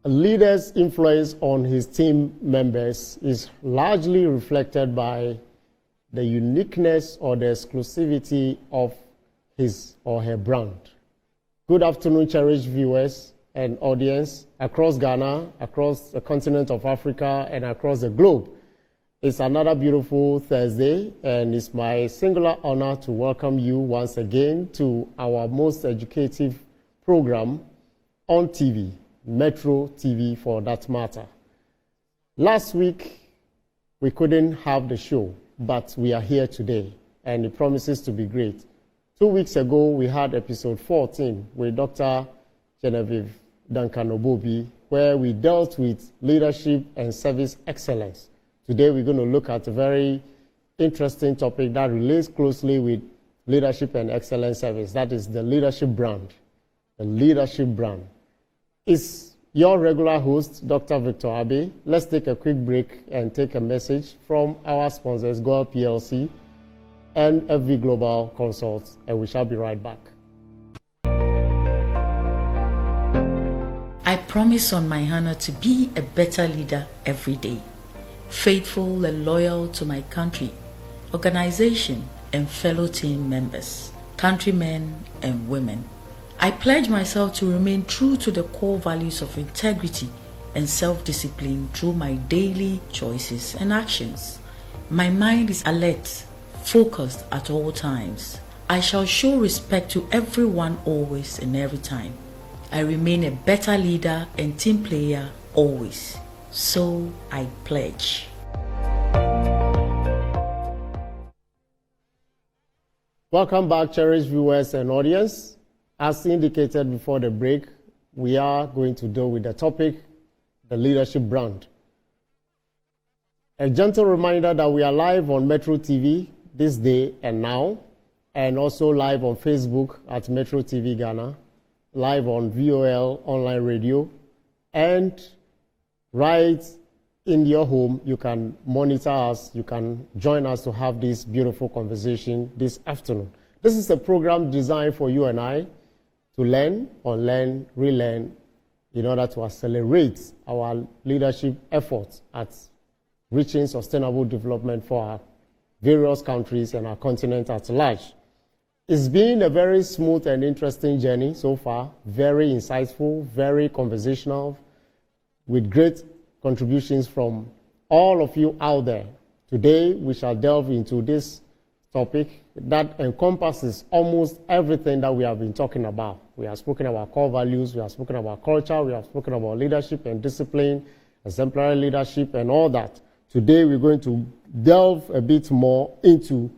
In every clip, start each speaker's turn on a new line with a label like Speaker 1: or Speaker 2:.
Speaker 1: A leader's influence on his team members is largely reflected by the uniqueness or the exclusivity of his or her brand. Good afternoon, cherished viewers and audience across Ghana, across the continent of Africa, and across the globe. It's another beautiful Thursday, and it's my singular honor to welcome you once again to our most educative program on TV, Metro TV for that matter. Last week, we couldn't have the show, but we are here today, and it promises to be great. 2 weeks ago, we had episode 14 with Dr. Genevieve Duncan-Obobi, where we dealt with leadership and service excellence. Today, we're going to look at a very interesting topic that relates closely with leadership and excellent service. That is the leadership brand. The leadership brand. It's your regular host, Dr. Victor Abbey. Let's take a quick break and take a message from our sponsors, Gold PLC and FV Global Consults, and we shall be right back.
Speaker 2: I promise on my honor to be a better leader every day, faithful and loyal to my country, organization, and fellow team members, countrymen and women. I pledge myself to remain true to the core values of integrity and self-discipline through my daily choices and actions. My mind is alert, focused at all times. I shall show respect to everyone always and every time. I remain a better leader and team player always. So I pledge.
Speaker 1: Welcome back, cherished viewers and audience. As indicated before the break, we are going to deal with the topic, the leadership brand. A gentle reminder that we are live on Metro TV this day and now, and also live on Facebook at Metro TV Ghana, live on VOL online radio, and right in your home, you can monitor us, you can join us to have this beautiful conversation this afternoon. This is a program designed for you and I to learn, unlearn, relearn, in order to accelerate our leadership efforts at reaching sustainable development for our various countries and our continent at large. It's been a very smooth and interesting journey so far, very insightful, very conversational, with great contributions from all of you out there. Today, we shall delve into this topic that encompasses almost everything that we have been talking about. We have spoken about core values, we have spoken about culture, we have spoken about leadership and discipline, exemplary leadership, and all that. Today, we're going to delve a bit more into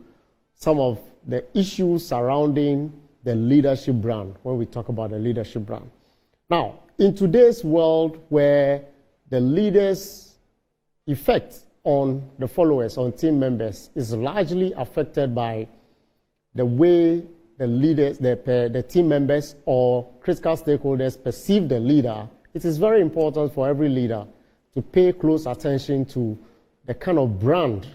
Speaker 1: some of the issues surrounding the leadership brand when we talk about the leadership brand. Now, in today's world where the leader's effect on the followers, on team members, is largely affected by the way the leaders, the team members or critical stakeholders perceive the leader, it is very important for every leader to pay close attention to the kind of brand,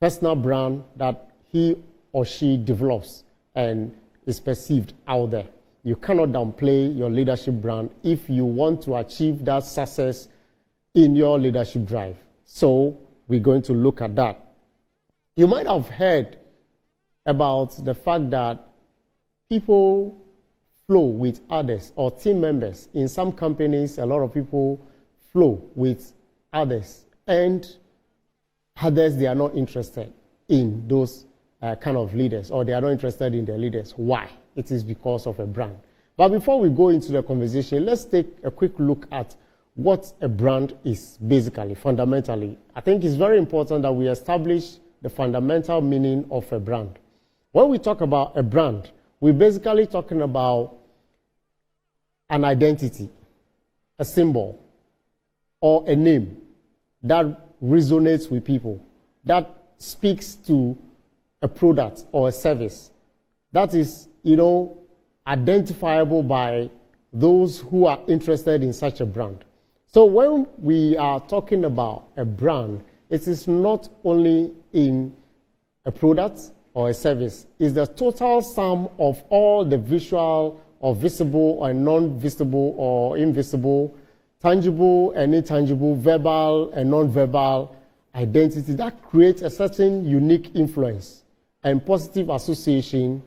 Speaker 1: personal brand that he or she develops and is perceived out there. You cannot downplay your leadership brand if you want to achieve that success in your leadership drive. So we're going to look at that. You might have heard about the fact that people flow with others or team members. In some companies, a lot of people flow with others, and others, they are not interested in those kind of leaders, or they are not interested in their leaders. Why? It is because of a brand. But before we go into the conversation, let's take a quick look at what a brand is basically, fundamentally. I think it's very important that we establish the fundamental meaning of a brand. When we talk about a brand, we're basically talking about an identity, a symbol, or a name that resonates with people, that speaks to a product or a service that is, identifiable by those who are interested in such a brand. So when we are talking about a brand, it is not only in a product or a service. It's the total sum of all the visual or visible or non-visible or invisible tangible and intangible, verbal and non-verbal identity that creates a certain unique influence and positive association,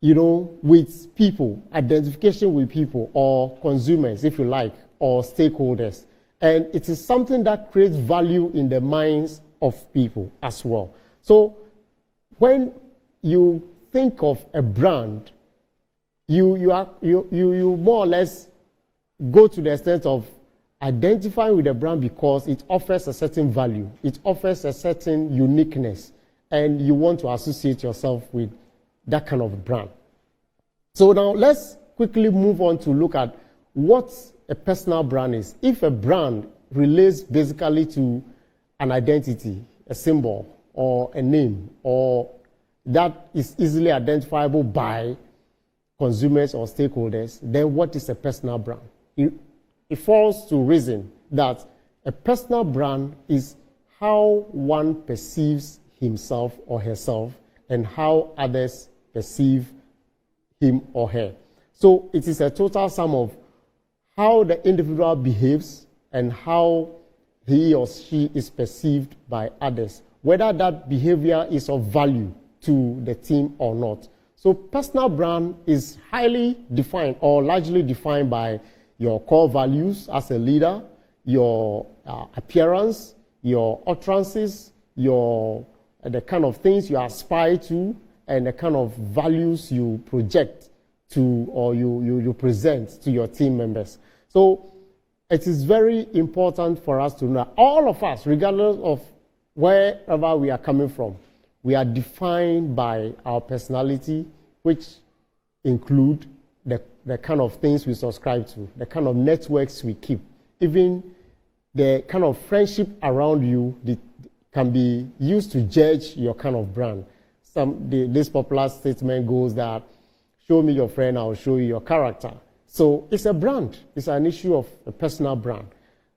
Speaker 1: with people, identification with people or consumers, if you like, or stakeholders. And it is something that creates value in the minds of people as well. So when you think of a brand, you more or less go to the extent of identifying with the brand because it offers a certain value, it offers a certain uniqueness, and you want to associate yourself with that kind of brand. So now let's quickly move on to look at what a personal brand is. If a brand relates basically to an identity, a symbol, or a name, or that is easily identifiable by consumers or stakeholders, then what is a personal brand? It falls to reason that a personal brand is how one perceives himself or herself and how others perceive him or her. So it is a total sum of how the individual behaves and how he or she is perceived by others, whether that behavior is of value to the team or not. So personal brand is highly defined or largely defined by your core values as a leader, your appearance, your utterances, the kind of things you aspire to, and the kind of values you project to or you present to your team members. So it is very important for us to know, all of us, regardless of wherever we are coming from, we are defined by our personality, which include the kind of things we subscribe to, the kind of networks we keep, even the kind of friendship around you can be used to judge your kind of brand. This popular statement goes that, show me your friend, I'll show you your character. So it's a brand. It's an issue of a personal brand.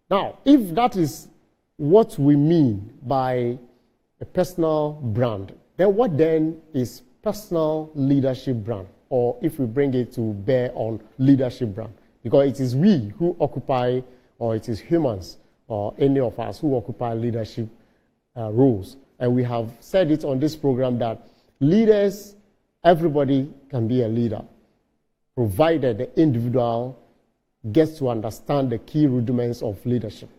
Speaker 1: Now, if that is what we mean by a personal brand, then what then is personal leadership brand? Or if we bring it to bear on leadership brand? Because it is we who occupy, or it is humans, or any of us who occupy leadership roles. And we have said it on this program that leaders, everybody can be a leader, provided the individual gets to understand the key rudiments of leadership.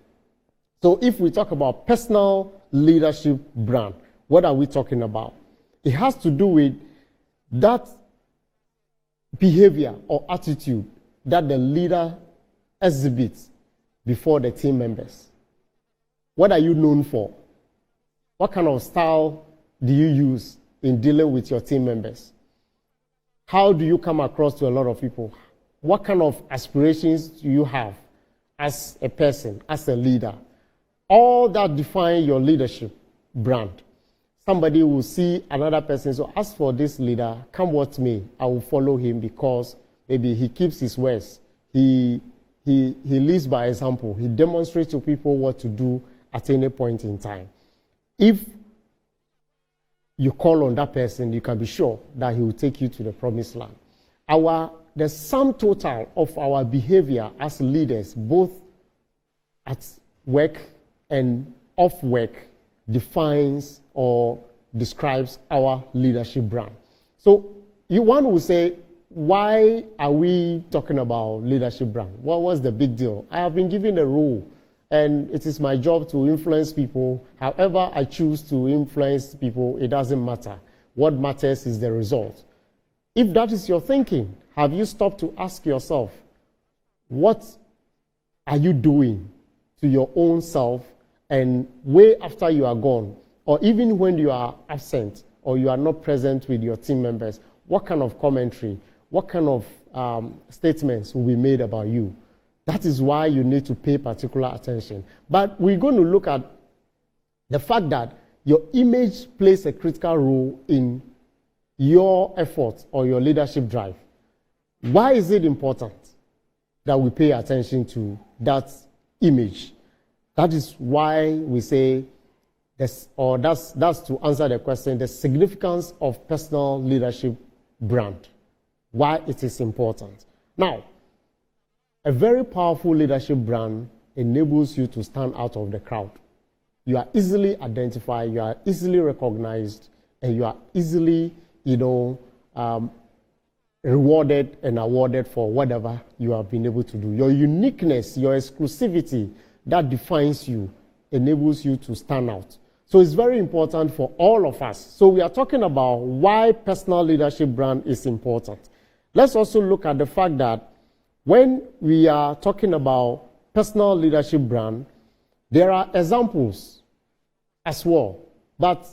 Speaker 1: So if we talk about personal leadership brand, what are we talking about? It has to do with that behavior or attitude that the leader exhibits before the team members. What are you known for? What kind of style do you use in dealing with your team members? How do you come across to a lot of people? What kind of aspirations do you have as a person, as a leader? All that define your leadership brand. Somebody will see another person, so as for this leader, come what may, I will follow him because maybe he keeps his words. He leads by example. He demonstrates to people what to do at any point in time. If you call on that person, you can be sure that he will take you to the promised land. The sum total of our behavior as leaders, both at work and off work, defines or describes our leadership brand. So one will say, why are we talking about leadership brand? What was the big deal? I have been given a role, and it is my job to influence people. However I choose to influence people, it doesn't matter. What matters is the result. If that is your thinking, have you stopped to ask yourself, what are you doing to your own self, and way after you are gone, or even when you are absent or you are not present with your team members, what kind of commentary, what kind of statements will be made about you? That is why you need to pay particular attention. But we're going to look at the fact that your image plays a critical role in your efforts or your leadership drive. Why is it important that we pay attention to that image? That is why we say, that's to answer the question, the significance of personal leadership brand, why it is important. Now, A very powerful leadership brand enables you to stand out of the crowd. You are easily identified, you are easily recognized, and you are easily, rewarded and awarded for whatever you have been able to do. Your uniqueness, your exclusivity that defines you enables you to stand out. So it's very important for all of us. So we are talking about why personal leadership brand is important. Let's also look at the fact that when we are talking about personal leadership brand, there are examples as well. But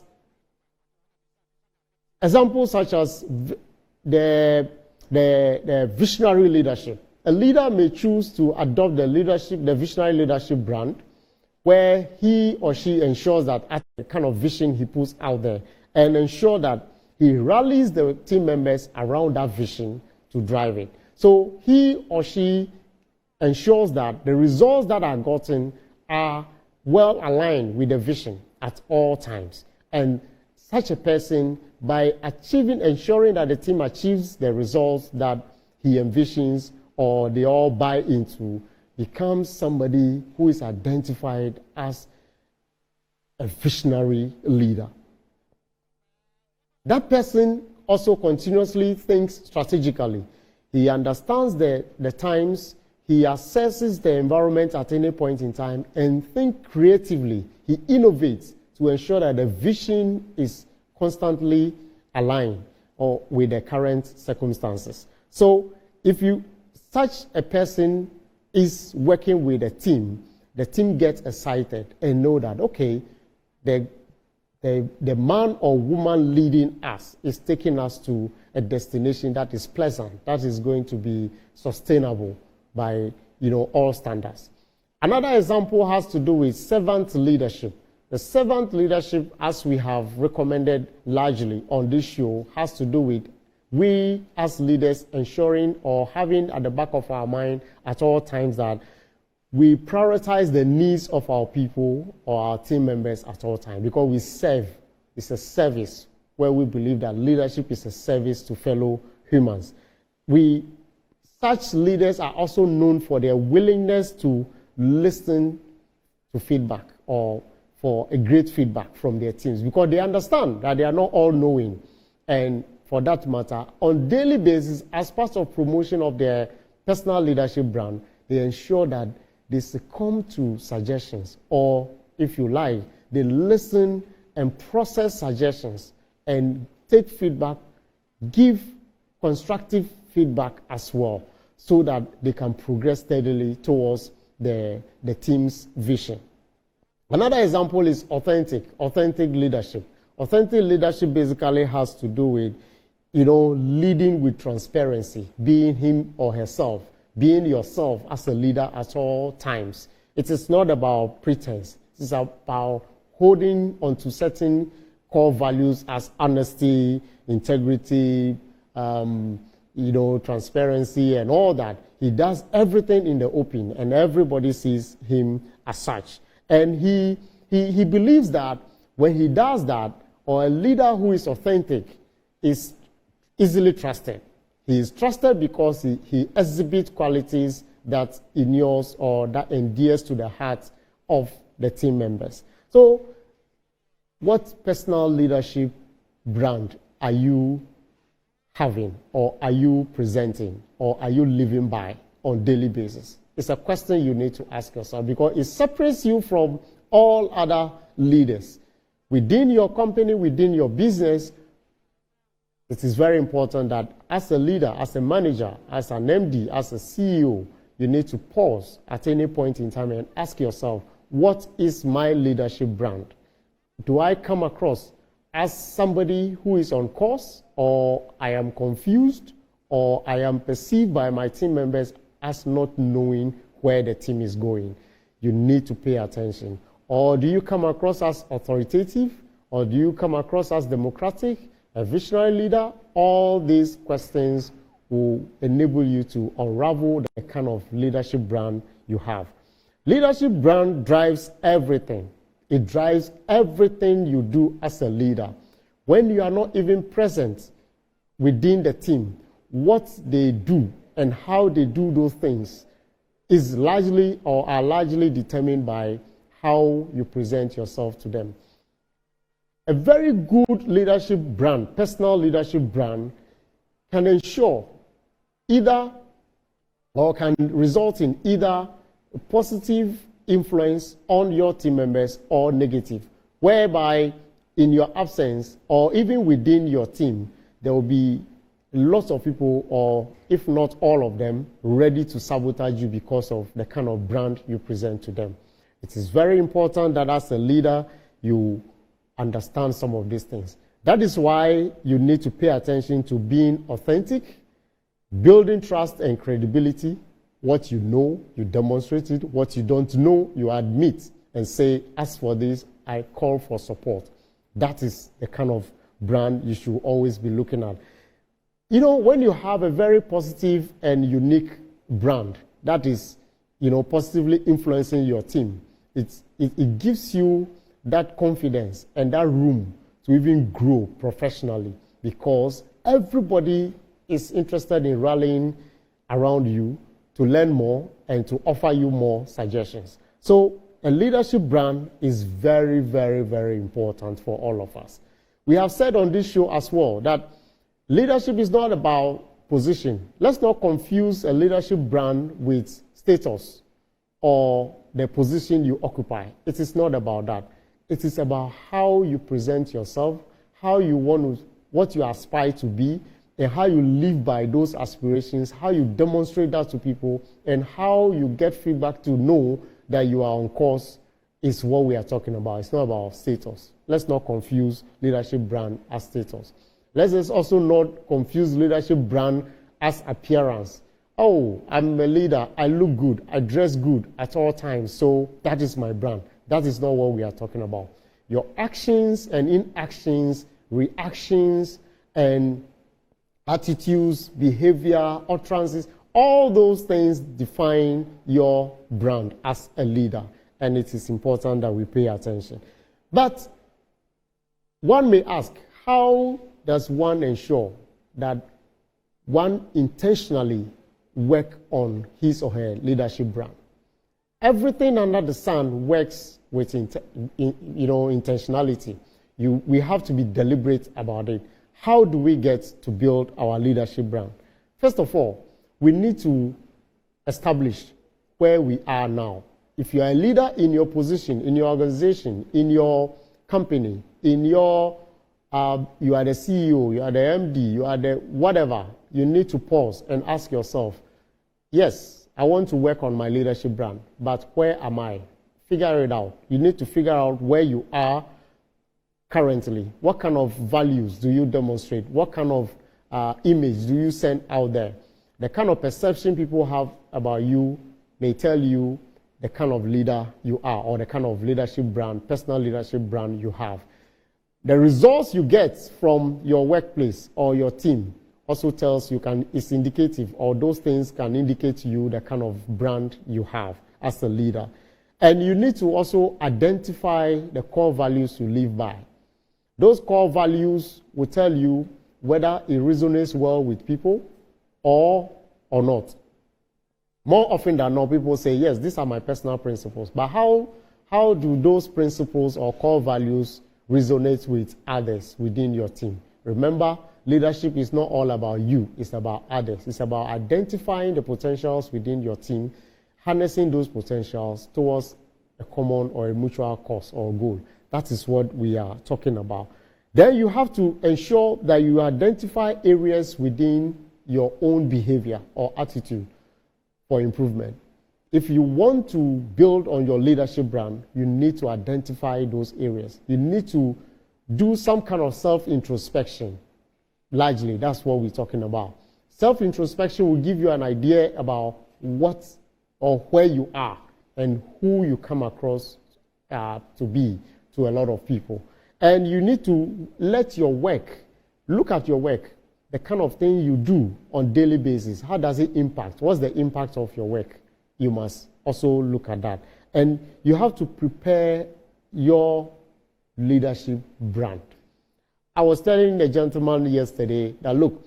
Speaker 1: examples such as the visionary leadership. A leader may choose to adopt the visionary leadership brand, where he or she ensures that the kind of vision he puts out there, and ensure that he rallies the team members around that vision to drive it. So he or she ensures that the results that are gotten are well aligned with the vision at all times. And such a person, by ensuring that the team achieves the results that he envisions or they all buy into, becomes somebody who is identified as a visionary leader. That person also continuously thinks strategically. He understands the times, he assesses the environment at any point in time, and thinks creatively. He innovates to ensure that the vision is constantly aligned with the current circumstances. So if such a person is working with a team, the team gets excited and know that, okay, the man or woman leading us is taking us to a destination that is pleasant, that is going to be sustainable by all standards. Another example has to do with servant leadership. The servant leadership, as we have recommended largely on this show, has to do with we as leaders ensuring or having at the back of our mind at all times that we prioritize the needs of our people or our team members at all times, because we serve. It's a service where we believe that leadership is a service to fellow humans. Such leaders are also known for their willingness to listen to feedback or for a great feedback from their teams, because they understand that they are not all knowing. And for that matter, on daily basis, as part of promotion of their personal leadership brand, they ensure that they succumb to suggestions, or if you like, they listen and process suggestions and take feedback, give constructive feedback as well, so that they can progress steadily towards the team's vision. Another example is authentic leadership. Authentic leadership basically has to do with, leading with transparency, being him or herself, being yourself as a leader at all times. It is not about pretense. It is about holding onto certain core values as honesty, integrity, transparency and all that. He does everything in the open and everybody sees him as such. And he believes that when he does that, or a leader who is authentic is easily trusted. He is trusted because he exhibits qualities that inures or that endears to the heart of the team members. So, what personal leadership brand are you having, or are you presenting, or are you living by on a daily basis? It's a question you need to ask yourself, because it separates you from all other leaders. Within your company, within your business, it is very important that as a leader, as a manager, as an MD, as a CEO, you need to pause at any point in time and ask yourself, what is my leadership brand? Do I come across as somebody who is on course, or I am confused, or I am perceived by my team members as not knowing where the team is going? You need to pay attention. Or do you come across as authoritative, or do you come across as democratic, a visionary leader? All these questions will enable you to unravel the kind of leadership brand you have. Leadership brand drives everything. It drives everything you do as a leader. When you are not even present within the team, what they do and how they do those things is largely or are largely determined by how you present yourself to them. A very good leadership brand, personal leadership brand, can ensure either or can result in either a positive influence on your team members or negative, whereby in your absence or even within your team, there will be lots of people, or if not all of them, ready to sabotage you because of the kind of brand you present to them. It is very important that as a leader, you understand some of these things. That is why you need to pay attention to being authentic, building trust and credibility. What you know, you demonstrate it. What you don't know, you admit and say, as for this, I call for support. That is the kind of brand you should always be looking at. You know, when you have a very positive and unique brand that is, positively influencing your team, it gives you that confidence and that room to even grow professionally, because everybody is interested in rallying around you to learn more and to offer you more suggestions. So a leadership brand is very, very, very important for all of us. We have said on this show as well that leadership is not about position. Let's not confuse a leadership brand with status or the position you occupy. It is not about that. It is about how you present yourself, how you want to, what you aspire to be, and how you live by those aspirations, how you demonstrate that to people, and how you get feedback to know that you are on course is what we are talking about. It's not about status. Let's not confuse leadership brand as status. Let's also not confuse leadership brand as appearance. Oh, I'm a leader. I look good. I dress good at all times. So that is my brand. That is not what we are talking about. Your actions and inactions, reactions and attitudes, behavior, utterances, all those things define your brand as a leader. And it is important that we pay attention. But one may ask, how does one ensure that one intentionally work on his or her leadership brand? Everything under the sun works with intentionality. We have to be deliberate about it. How do we get to build our leadership brand? First of all, we need to establish where we are now. If you are a leader in your position, in your organization, in your company, you are the CEO, you are the MD, you are the whatever, you need to pause and ask yourself, yes, I want to work on my leadership brand, but where am I? Figure it out. You need to figure out where you are currently. What kind of values do you demonstrate? What kind of image do you send out there? The kind of perception people have about you may tell you the kind of leader you are, or the kind of leadership brand, personal leadership brand you have. The results you get from your workplace or your team also tells you, is indicative, or those things can indicate to you the kind of brand you have as a leader. And you need to also identify the core values you live by. Those core values will tell you whether it resonates well with people or not. More often than not, people say, yes, these are my personal principles. But how do those principles or core values resonate with others within your team? Remember, leadership is not all about you. It's about others. It's about identifying the potentials within your team, harnessing those potentials towards a common or a mutual cause or goal. That is what we are talking about. Then you have to ensure that you identify areas within your own behavior or attitude for improvement. If you want to build on your leadership brand, you need to identify those areas. You need to do some kind of self-introspection. Largely, that's what we're talking about. Self-introspection will give you an idea about what or where you are and who you come across to be to a lot of people. And you need to let your work, look at your work, the kind of thing you do on a daily basis. How does it impact? What's the impact of your work? You must also look at that. And you have to prepare your leadership brand. I was telling a gentleman yesterday that, look,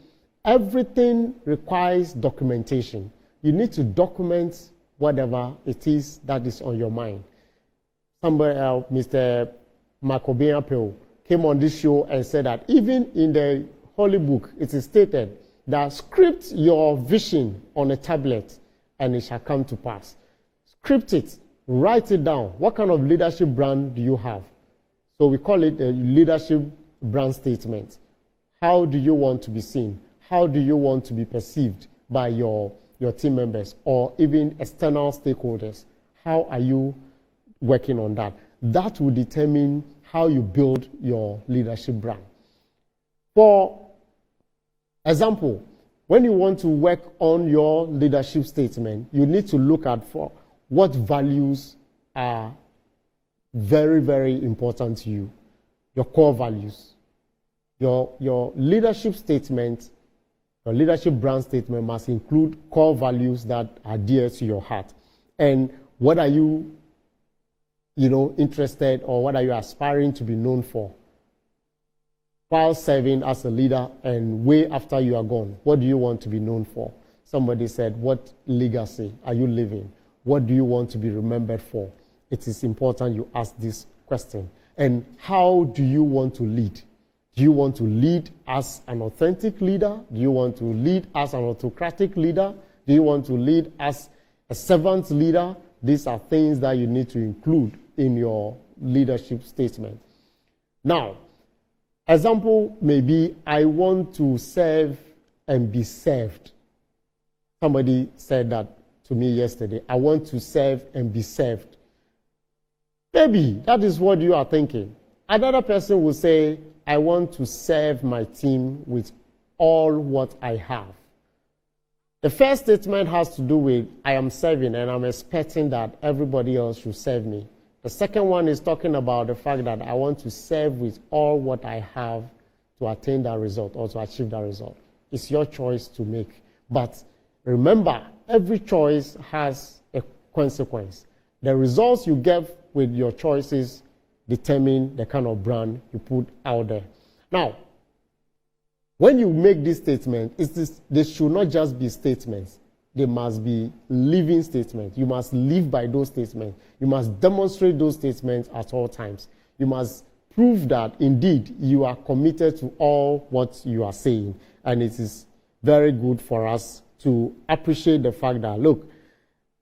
Speaker 1: everything requires documentation. You need to document whatever it is that is on your mind. Somebody else, Mr. Makobian Peo, came on this show and said that even in the Holy Book, it is stated that script your vision on a tablet and it shall come to pass. Script it, write it down. What kind of leadership brand do you have? So we call it a leadership brand statement. How do you want to be seen? How do you want to be perceived by your team members or even external stakeholders? How are you working on that? That will determine how you build your leadership brand. For example, when you want to work on your leadership statement, you need to look at for what values are very, very important to you, your core values. Your leadership statement, your leadership brand statement must include core values that are dear to your heart. And what are you interested or what are you aspiring to be known for? While serving as a leader and way after you are gone, what do you want to be known for? Somebody said, what legacy are you living? What do you want to be remembered for? It is important you ask this question. And how do you want to lead? Do you want to lead as an authentic leader? Do you want to lead as an autocratic leader? Do you want to lead as a servant leader? These are things that you need to include in your leadership statement. Now, example may be, I want to serve and be served. Somebody said that to me yesterday. I want to serve and be served. Maybe that is what you are thinking. Another person will say, I want to serve my team with all what I have. The first statement has to do with, I am serving and I'm expecting that everybody else should serve me. The second one is talking about the fact that I want to serve with all what I have to attain that result or to achieve that result. It's your choice to make. But remember, every choice has a consequence. The results you get with your choices determine the kind of brand you put out there. Now, when you make this statement, they should not just be statements. They must be living statements. You must live by those statements. You must demonstrate those statements at all times. You must prove that indeed you are committed to all what you are saying. And it is very good for us to appreciate the fact that, look,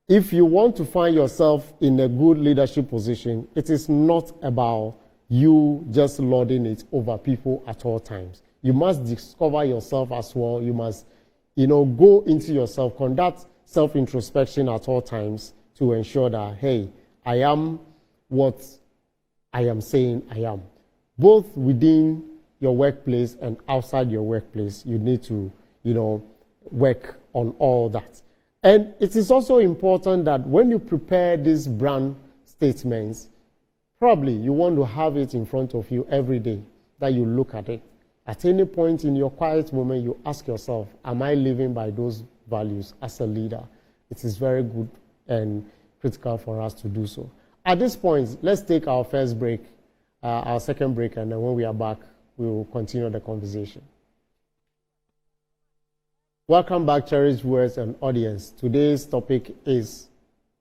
Speaker 1: if you want to find yourself in a good leadership position, it is not about you just lording it over people at all times. You must discover yourself as well. You must, go into yourself, conduct self-introspection at all times to ensure that, hey, I am what I am saying I am. Both within your workplace and outside your workplace, you need to, work on all that. And it is also important that when you prepare these brand statements, probably you want to have it in front of you every day, that you look at it. At any point in your quiet moment, you ask yourself, am I living by those values as a leader? It is very good and critical for us to do so. At this point, let's take our first break, our second break, and then when we are back, we will continue the conversation. Welcome back, cherished viewers and audience. Today's topic is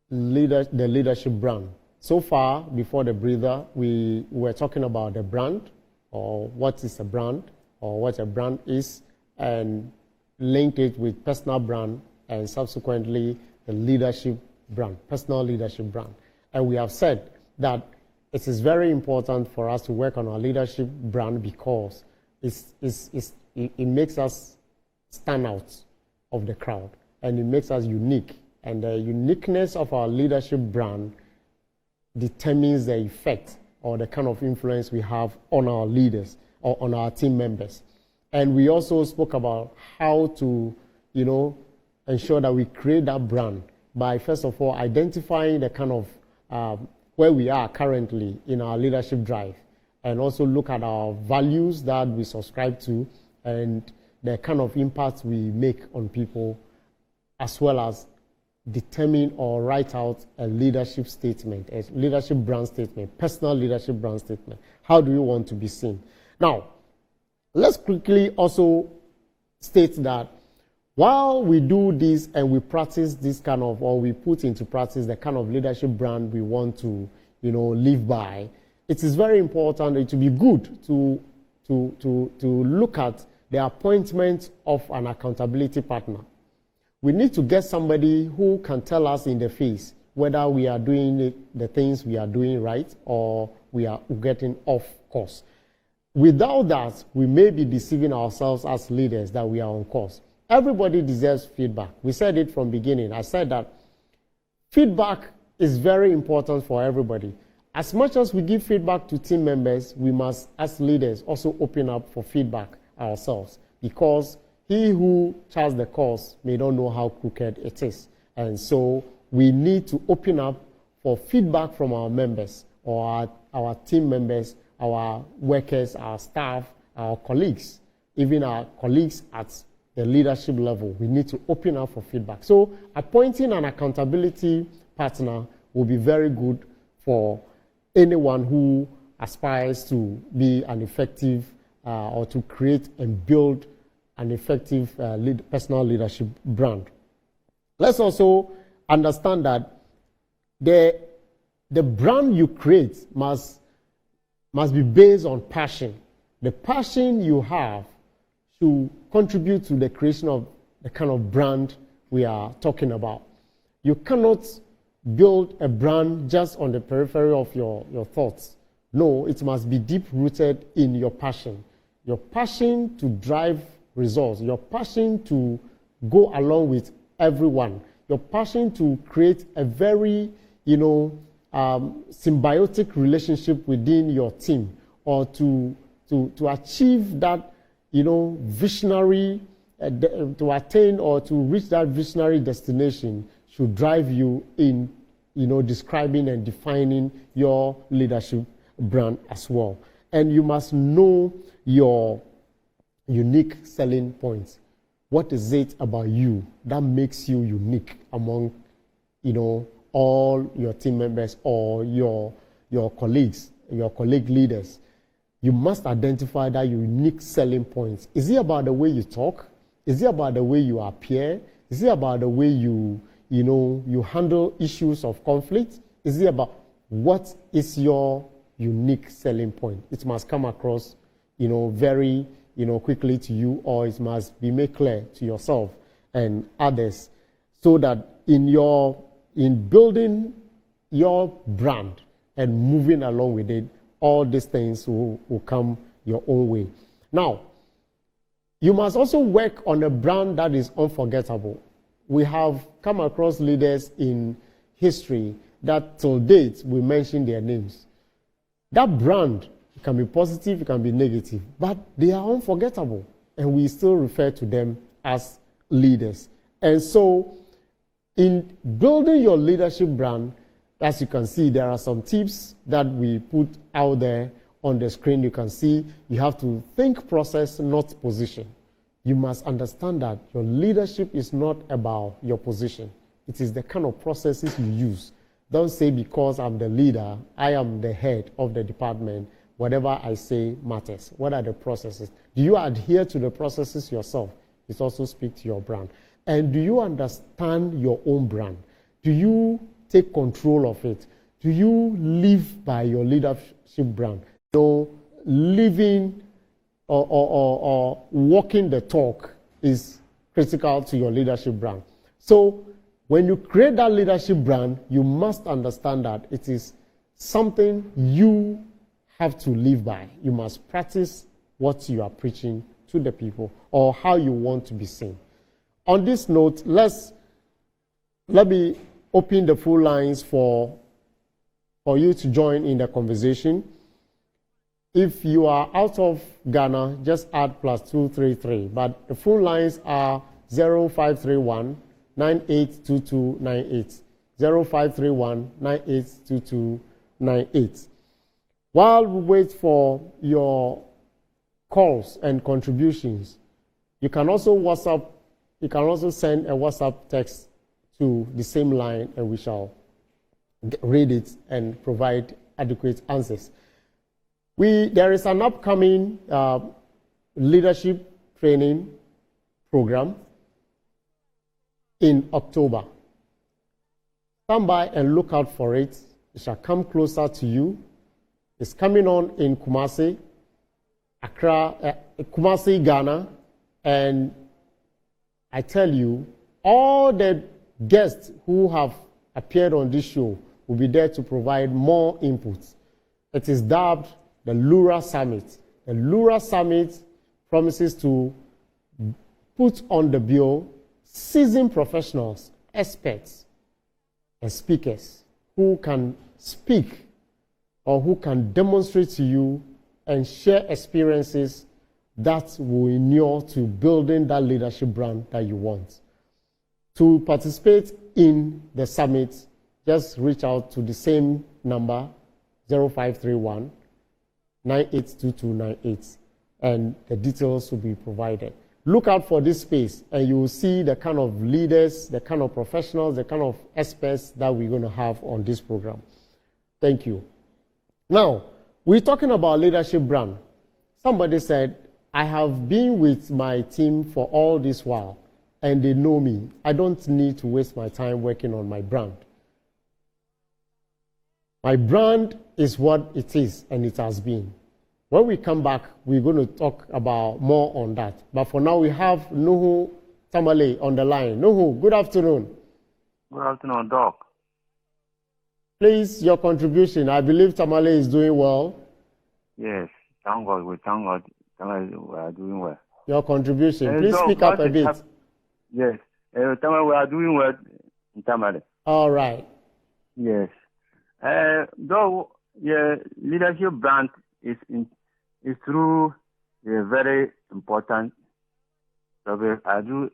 Speaker 1: the leadership brand. So far, before the breather, we were talking about the brand, or what is a brand, or what a brand is, and linked it with personal brand, and subsequently the leadership brand, personal leadership brand. And we have said that it is very important for us to work on our leadership brand because it makes us stand out of the crowd, and it makes us unique. And the uniqueness of our leadership brand determines the effect or the kind of influence we have on our leaders or on our team members. And we also spoke about how to, ensure that we create that brand by, first of all, identifying the kind of where we are currently in our leadership drive, and also look at our values that we subscribe to and the kind of impact we make on people, as well as determine or write out a leadership statement, a leadership brand statement, personal leadership brand statement. How do you want to be seen? Now, let's quickly also state that While we do this and we practice this kind of, or we put into practice the kind of leadership brand we want to, live by, it is very important, it will be good to look at the appointment of an accountability partner. We need to get somebody who can tell us in the face whether we are doing the things we are doing right or we are getting off course. Without that, we may be deceiving ourselves as leaders that we are on course. Everybody deserves feedback. We said it from the beginning. I said that feedback is very important for everybody. As much as we give feedback to team members, we must, as leaders, also open up for feedback ourselves, because he who charts the course may not know how crooked it is. And so we need to open up for feedback from our members or our team members, our workers, our staff, our colleagues, even our colleagues at the leadership level. We need to open up for feedback. So appointing an accountability partner will be very good for anyone who aspires to be an effective or to create and build an effective personal leadership brand. Let's also understand that the brand you create must be based on passion. The passion you have to contribute to the creation of the kind of brand we are talking about. You cannot build a brand just on the periphery of your thoughts. No, it must be deep-rooted in your passion. Your passion to drive results. Your passion to go along with everyone. Your passion to create a very, symbiotic relationship within your team, or to achieve that, visionary, to attain or to reach that visionary destination should drive you in, describing and defining your leadership brand as well. And you must know your unique selling points. What is it about you that makes you unique among, all your team members or your colleagues, your colleague leaders? You must identify that unique selling points. Is it about the way you talk? Is it about the way you appear? Is it about the way you handle issues of conflict? Is it about what is your unique selling point? It must come across, very, quickly to you, or it must be made clear to yourself and others, so that in building your brand and moving along with it, all these things will come your own way. Now, you must also work on a brand that is unforgettable. We have come across leaders in history that till date we mention their names. That brand can be positive, it can be negative, but they are unforgettable, and we still refer to them as leaders. And so, in building your leadership brand, as you can see, there are some tips that we put out there on the screen. You can see you have to think process, not position. You must understand that your leadership is not about your position. It is the kind of processes you use. Don't say because I'm the leader, I am the head of the department, whatever I say matters. What are the processes? Do you adhere to the processes yourself? It also speaks to your brand. And do you understand your own brand? Do you take control of it? Do you live by your leadership brand? Living or walking the talk is critical to your leadership brand. So when you create that leadership brand, you must understand that it is something you have to live by. You must practice what you are preaching to the people or how you want to be seen. On this note, let me open the full lines for you to join in the conversation. If you are out of Ghana, just add +233. But the full lines are 0531 982298. 0531 982298. While we wait for your calls and contributions, you can also send a WhatsApp text to the same line, and we shall read it and provide adequate answers. There is an upcoming leadership training program in October. Stand by and look out for it. It shall come closer to you. It's coming on in Kumasi, Accra, Kumasi, Ghana. And I tell you, all the guests who have appeared on this show will be there to provide more inputs. It is dubbed the Lura Summit. The Lura Summit promises to put on the bill seasoned professionals, experts, and speakers who can speak or who can demonstrate to you and share experiences that will inure to building that leadership brand that you want. To participate in the summit, just reach out to the same number, 0531 982298, and the details will be provided. Look out for this space, and you will see the kind of leaders, the kind of professionals, the kind of experts that we're going to have on this program. Thank you. Now, we're talking about leadership brand. Somebody said, I have been with my team for all this while, and they know me. I don't need to waste my time working on my brand. My brand is what it is, and it has been. When we come back, we're going to talk about more on that. But for now, we have Nuhu Tamale on the line. Nuhu, good afternoon.
Speaker 3: Good afternoon, Doc.
Speaker 1: Please, your contribution. I believe Tamale is doing well.
Speaker 3: Yes, thank God. We thank God. Tamale, we are doing well.
Speaker 1: Your contribution. Please speak up a bit.
Speaker 3: Yes, Tamale, we are doing well in Tamale.
Speaker 1: All right.
Speaker 3: Yes. Though your leadership brand is through a very important topic. I do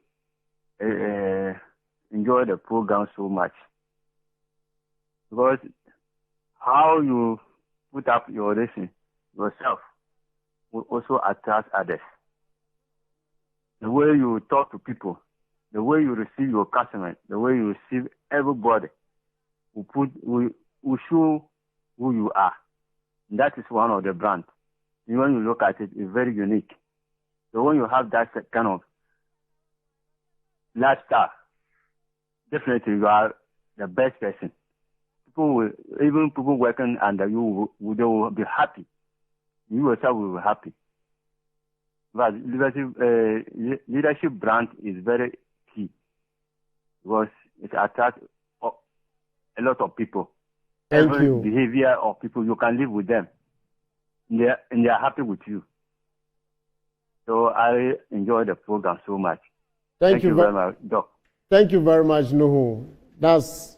Speaker 3: enjoy the program so much because how you put up your racing yourself will also attract others. The way you talk to people, the way you receive your customers, the way you receive everybody will show who you are. And that is one of the brands. And when you look at it, it's very unique. So when you have that kind of lifestyle, definitely you are the best person. Even people working under you, they will be happy. You yourself will be happy. But leadership brand is very key because it attracts a lot of people.
Speaker 1: Thank you.
Speaker 3: Behavior of people, you can live with them. And they are happy with you. So I enjoy the program so much. Thank you very much, Doc.
Speaker 1: Thank you very much, Nuhu. That's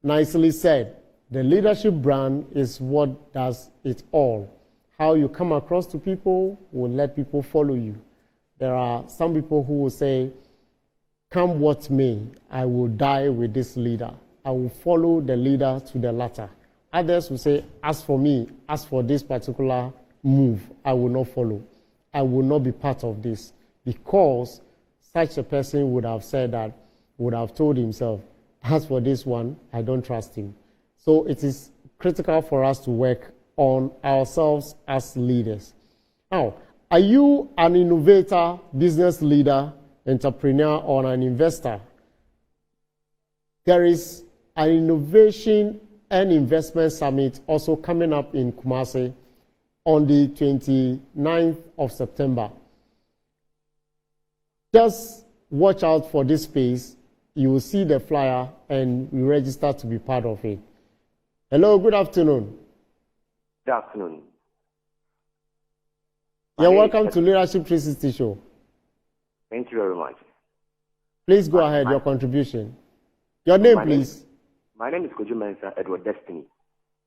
Speaker 1: nicely said. The leadership brand is what does it all. How you come across to people will let people follow you. There are some people who will say, come what may, I will die with this leader. I will follow the leader to the latter. Others will say, as for me, as for this particular move, I will not follow. I will not be part of this. Because such a person would have said that, would have told himself, as for this one, I don't trust him. So it is critical for us to work on ourselves as leaders. Now, are you an innovator, business leader, entrepreneur, or an investor? There is an innovation and investment summit also coming up in Kumasi on the 29th of September. Just watch out for this space. You will see the flyer and you register to be part of it. Hello, good afternoon.
Speaker 4: Good afternoon.
Speaker 1: You're welcome to Leadership 360 Show.
Speaker 4: Thank you very much.
Speaker 1: Please go ahead, your contribution. Your name, please.
Speaker 4: My name is Kojo Mensah Edward Destiny.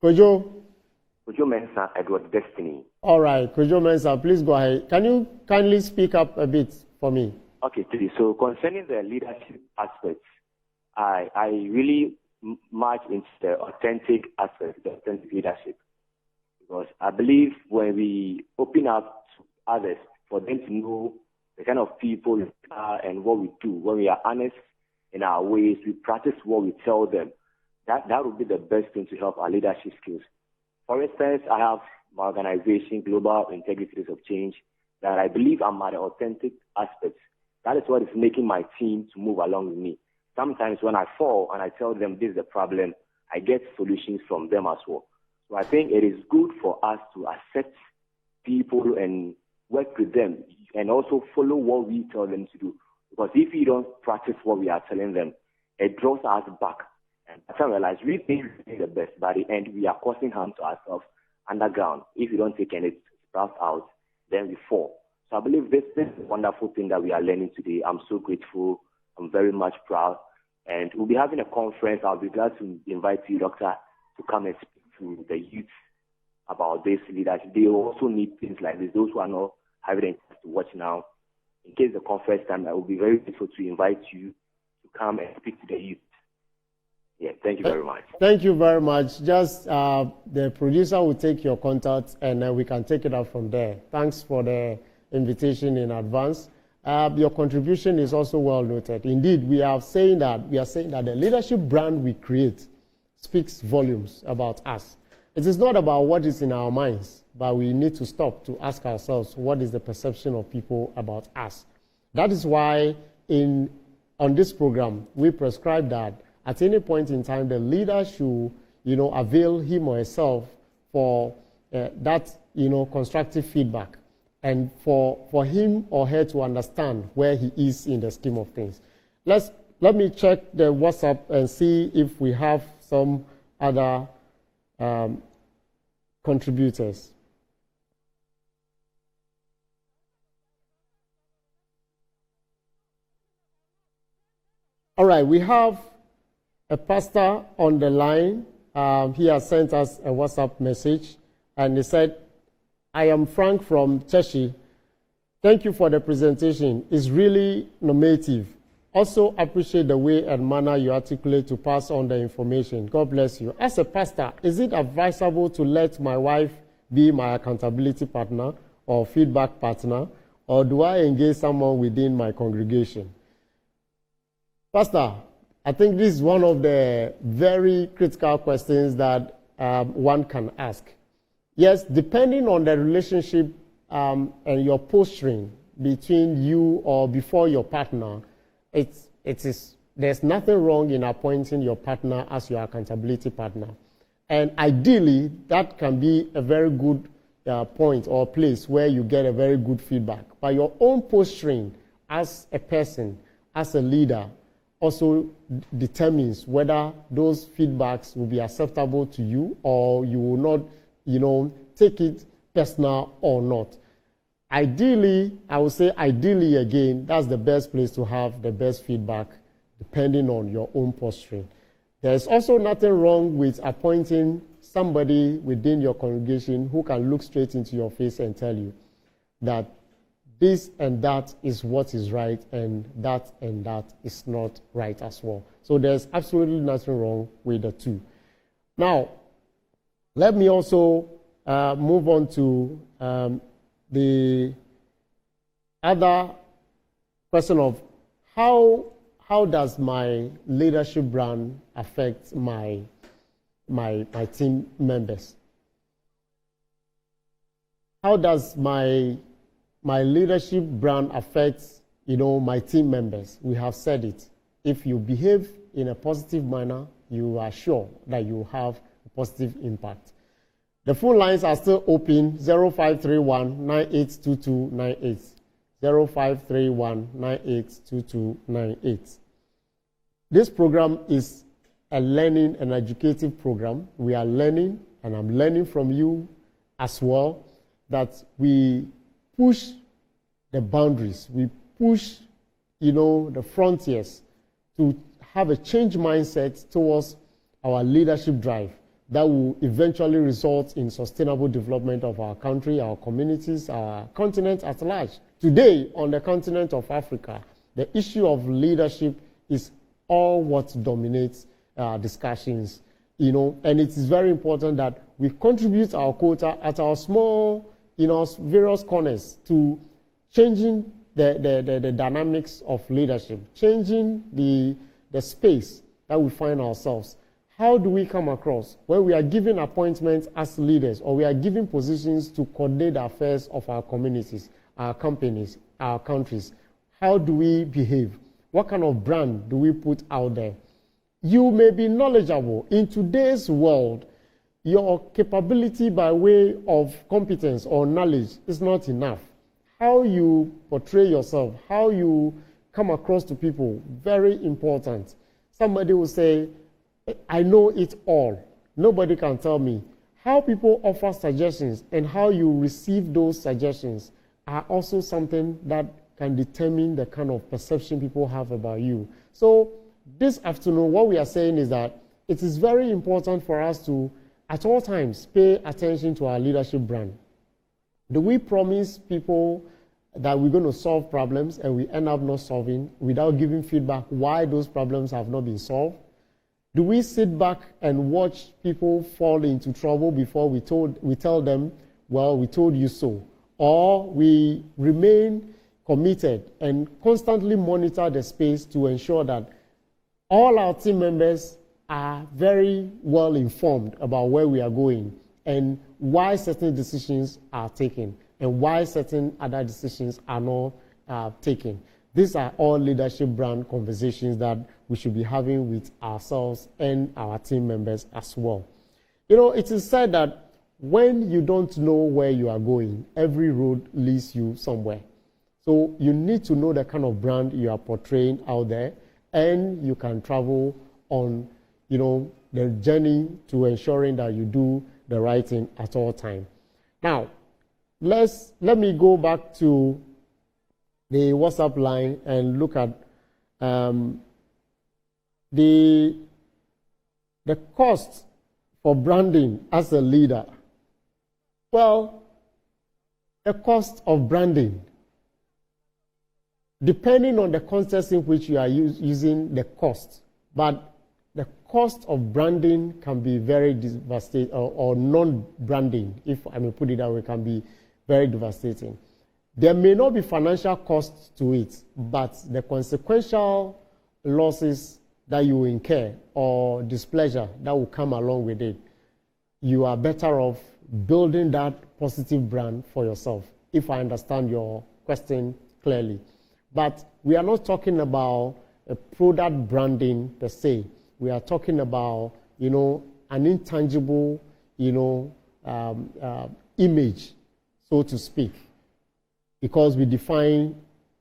Speaker 1: Kojo?
Speaker 4: Kojo Mensah Edward Destiny.
Speaker 1: All right, Kojo Mensah, please go ahead. Can you kindly speak up a bit for me?
Speaker 4: Okay, so concerning the leadership aspects, I really march into the authentic aspect, the authentic leadership. Because I believe when we open up to others for them to know the kind of people we are and what we do, when we are honest in our ways, we practice what we tell them, that would be the best thing to help our leadership skills. For instance, I have my organization, Global Integrities of Change, that I believe are my authentic aspects. That is what is making my team to move along with me. sometimes when I fall and I tell them this is the problem, I get solutions from them as well. So I think it is good for us to accept people and work with them and also follow what we tell them to do. Because if we don't practice what we are telling them, it draws us back. And I realize we think we're the best, but at the end we are causing harm to ourselves underground. If we don't take any sprouts out, then we fall. So I believe this is a wonderful thing that we are learning today. I'm so grateful. I'm very much proud. And we'll be having a conference. I'll be glad to invite you, Doctor, to come and speak to the youth about this leadership. They also need things like this. Those who are not having a chance to watch now, in case the conference time, I will be very grateful to invite you to come and speak to the youth. Yeah, thank you very much.
Speaker 1: Thank you very much. Just the producer will take your contact and we can take it up from there. Thanks for the invitation in advance. Your contribution is also well noted. Indeed, we are saying that the leadership brand we create speaks volumes about us. It is not about what is in our minds, but we need to stop to ask ourselves what is the perception of people about us. That is why on this program we prescribe that at any point in time the leader should avail him or herself for that constructive feedback, and for him or her to understand where he is in the scheme of things. Let me check the WhatsApp and see if we have some other contributors. All right, we have a pastor on the line. He has sent us a WhatsApp message, and he said, I am Frank from Cheshi. Thank you for the presentation. It's really normative. Also appreciate the way and manner you articulate to pass on the information. God bless you. As a pastor, is it advisable to let my wife be my accountability partner or feedback partner, or do I engage someone within my congregation? Pastor, I think this is one of the very critical questions that one can ask. Yes, depending on the relationship and your posturing between you or before your partner, there's nothing wrong in appointing your partner as your accountability partner. And ideally, that can be a very good point or place where you get a very good feedback. But your own posturing as a person, as a leader, also determines whether those feedbacks will be acceptable to you or you will not, take it personal or not. Ideally, I would say ideally again, that's the best place to have the best feedback depending on your own posturing. There's also nothing wrong with appointing somebody within your congregation who can look straight into your face and tell you that this and that is what is right and that is not right as well. So there's absolutely nothing wrong with the two. Now, let me also move on to the other question of how does my leadership brand affect my team members? How does my leadership brand affect my team members? We have said it. If you behave in a positive manner, you are sure that you have a positive impact. The phone lines are still open, 0531 982298. 0531 982298. This program is a learning and educative program. We are learning, and I'm learning from you as well, that we push the boundaries. We push, the frontiers to have a change mindset towards our leadership drive that will eventually result in sustainable development of our country, our communities, our continent at large. Today, on the continent of Africa, the issue of leadership is all what dominates discussions, and it is very important that we contribute our quota at our small, various corners to changing the dynamics of leadership, changing the space that we find ourselves. How do we come across when we are given appointments as leaders, or we are given positions to coordinate the affairs of our communities, our companies, our countries? How do we behave? What kind of brand do we put out there? You may be knowledgeable. In today's world, your capability by way of competence or knowledge is not enough. How you portray yourself, how you come across to people, very important. Somebody will say, I know it all. Nobody can tell me. How people offer suggestions and how you receive those suggestions are also something that can determine the kind of perception people have about you. So this afternoon, what we are saying is that it is very important for us to, at all times, pay attention to our leadership brand. Do we promise people that we're going to solve problems and we end up not solving without giving feedback why those problems have not been solved? Do we sit back and watch people fall into trouble before we tell them, well, we told you so? Or we remain committed and constantly monitor the space to ensure that all our team members are very well informed about where we are going and why certain decisions are taken and why certain other decisions are not taken. These are all leadership brand conversations that we should be having with ourselves and our team members as well. You know, it is said that when you don't know where you are going, every road leads you somewhere. So you need to know the kind of brand you are portraying out there, and you can travel on, you know, the journey to ensuring that you do the right thing at all times. Now, let me go back to the WhatsApp line and look at the cost for branding as a leader. Well, the cost of branding, depending on the context in which you are using the cost, but the cost of branding can be very devastating, or non-branding, if I may put it that way, can be very devastating. There may not be financial costs to it, but the consequential losses that you incur or displeasure that will come along with it, you are better off building that positive brand for yourself, if I understand your question clearly. But we are not talking about a product branding per se. We are talking about, you know, an intangible, you know, image, so to speak, because we define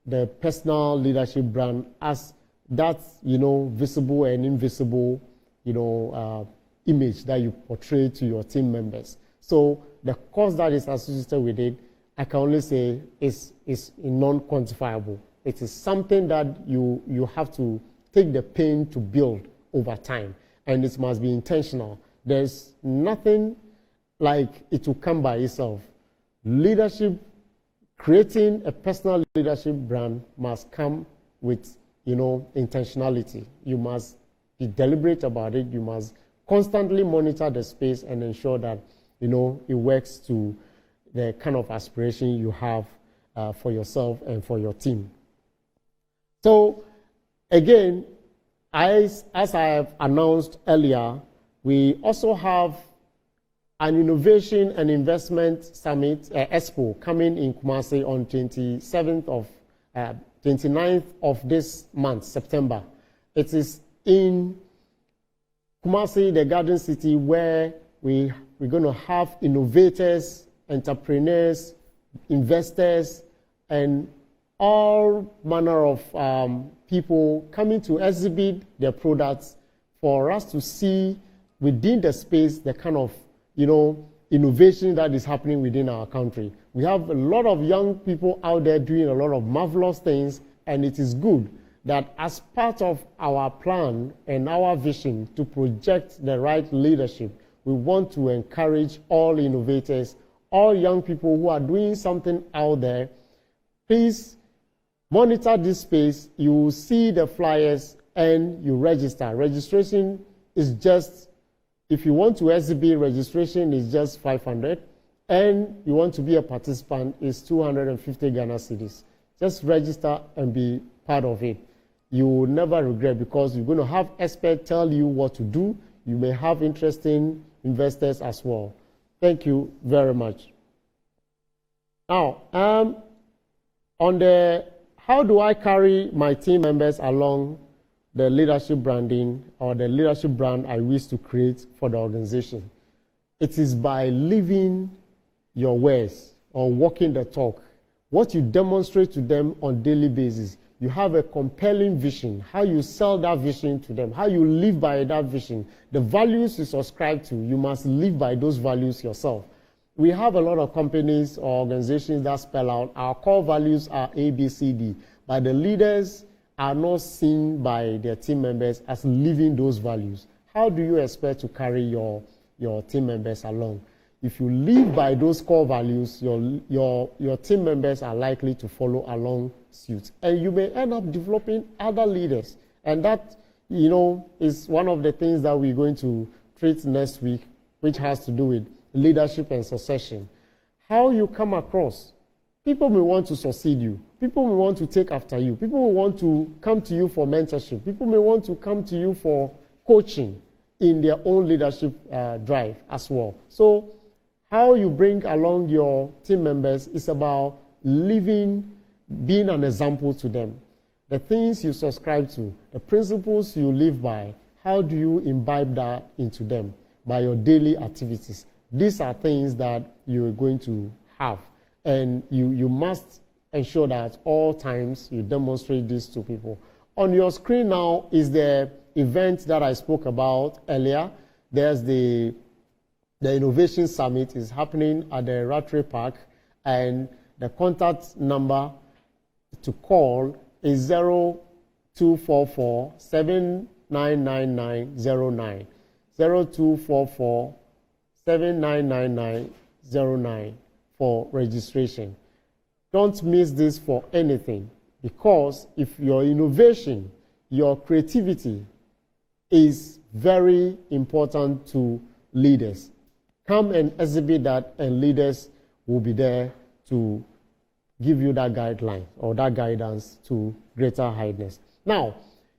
Speaker 1: the personal leadership brand as that, you know, visible and invisible, you know, image that you portray to your team members. So the cost that is associated with it, I can only say is non-quantifiable. It is something that you have to take the pain to build over time, and it must be intentional. There's nothing like it will come by itself. Leadership, creating a personal leadership brand must come with, you know, intentionality. You must be deliberate about it. You must constantly monitor the space and ensure that, you know, it works to the kind of aspiration you have for yourself and for your team. So, again, as I have announced earlier, we also have an Innovation and Investment Summit, Expo, coming in Kumasi on 29th of this month, September. It is in Kumasi, the Garden City, where we're going to have innovators, entrepreneurs, investors, and all manner of people coming to exhibit their products for us to see within the space the kind of, you know, innovation that is happening within our country. We have a lot of young people out there doing a lot of marvelous things, and it is good that as part of our plan and our vision to project the right leadership, we want to encourage all innovators, all young people who are doing something out there. Please monitor this space. You will see the flyers and you register. Registration is just, if you want to exhibit, registration is just 500, and you want to be a participant is 250 Ghana cedis. Just register and be part of it. You will never regret, because you're going to have experts tell you what to do. You may have interesting investors as well. Thank you very much. Now, on the how do I carry my team members along the leadership branding or the leadership brand I wish to create for the organization? It is by living your words or walking the talk. What you demonstrate to them on a daily basis. You have a compelling vision, how you sell that vision to them, how you live by that vision. The values you subscribe to, you must live by those values yourself. We have a lot of companies or organizations that spell out our core values are A, B, C, D, but the leaders are not seen by their team members as living those values. How do you expect to carry your team members along? If you live by those core values, your team members are likely to follow along suit. And you may end up developing other leaders. And that, is one of the things that we're going to treat next week, which has to do with leadership and succession. How you come across. People may want to succeed you. People may want to take after you. People may want to come to you for mentorship. People may want to come to you for coaching in their own leadership drive as well. So how you bring along your team members is about living, being an example to them. The things you subscribe to, the principles you live by, how do you imbibe that into them by your daily activities? These are things that you're going to have. And you must ensure that at all times you demonstrate this to people. On your screen now is the event that I spoke about earlier. There's the Innovation Summit is happening at the Rattray Park, and the contact number to call is 0244 799909. 0244 799909 for registration. Don't miss this for anything, because if your innovation, your creativity is very important to leaders, come and exhibit that, and leaders will be there to give you that guideline or that guidance to greater heights. Now,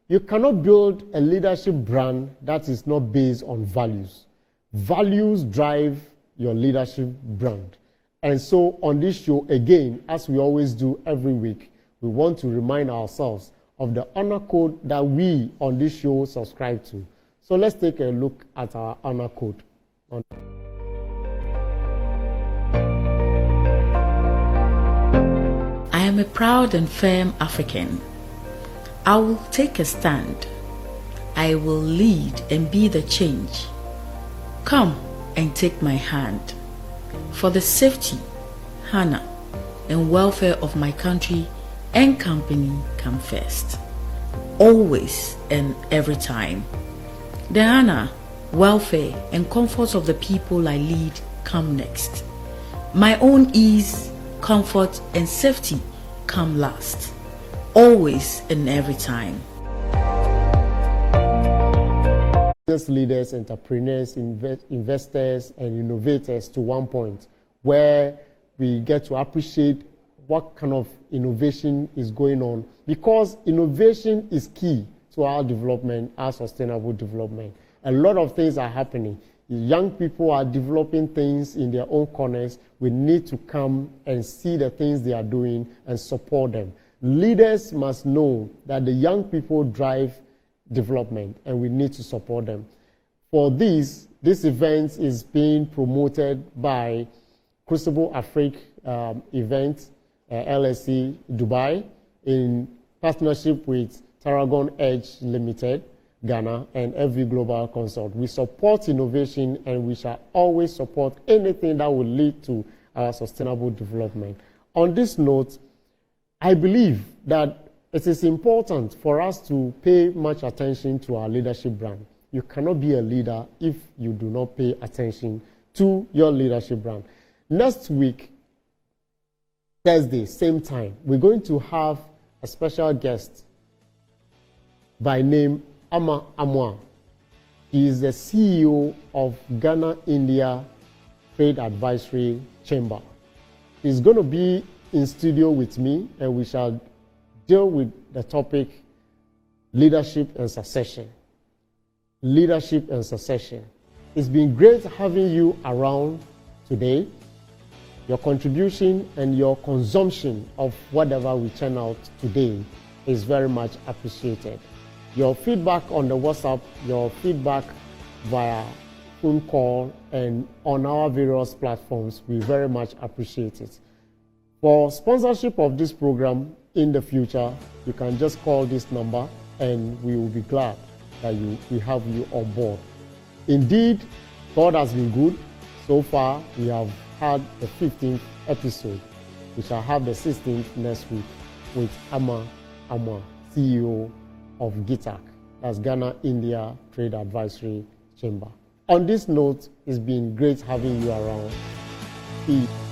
Speaker 1: you cannot build a leadership brand that is not based on values. Values drive your leadership brand. And so on this show, again, as we always do every week, we want to remind ourselves of the honor code that we on this show subscribe to. So let's take a look at our honor code.
Speaker 2: I am a proud and firm African. I will take a stand. I will lead and be the change. Come and take my hand. For the safety, honor, and welfare of my country and company come first. Always and every time. The honor, welfare, and comfort of the people I lead come next. My own ease, comfort, and safety come last. Always and every time.
Speaker 1: Business leaders, entrepreneurs, investors, and innovators to one point where we get to appreciate what kind of innovation is going on, because innovation is key to our development, our sustainable development. A lot of things are happening. Young people are developing things in their own corners. We need to come and see the things they are doing and support them. Leaders must know that the young people drive development, and we need to support them. For this event is being promoted by Crucible Afrique Event LSC Dubai in partnership with Tarragon Edge Limited, Ghana, and FV Global Consult. We support innovation, and we shall always support anything that will lead to our sustainable development. On this note, I believe that it is important for us to pay much attention to our leadership brand. You cannot be a leader if you do not pay attention to your leadership brand. Next week, Thursday, same time, we're going to have a special guest by name Ama Amwa. He is the CEO of Ghana India Trade Advisory Chamber. He's going to be in studio with me, and we shall deal with the topic leadership and succession. Leadership and succession. It's been great having you around today. Your contribution and your consumption of whatever we churn out today is very much appreciated. Your feedback on the WhatsApp, your feedback via phone call and on our various platforms, we very much appreciate it. For sponsorship of this program in the future, you can just call this number and we will be glad that we have you on board. Indeed, God has been good. So far, we have had the 15th episode. We shall have the 16th next week with Amma, CEO of V.U.C.A, that's Ghana India Trade Advisory Chamber. On this note, it's been great having you around. Peace.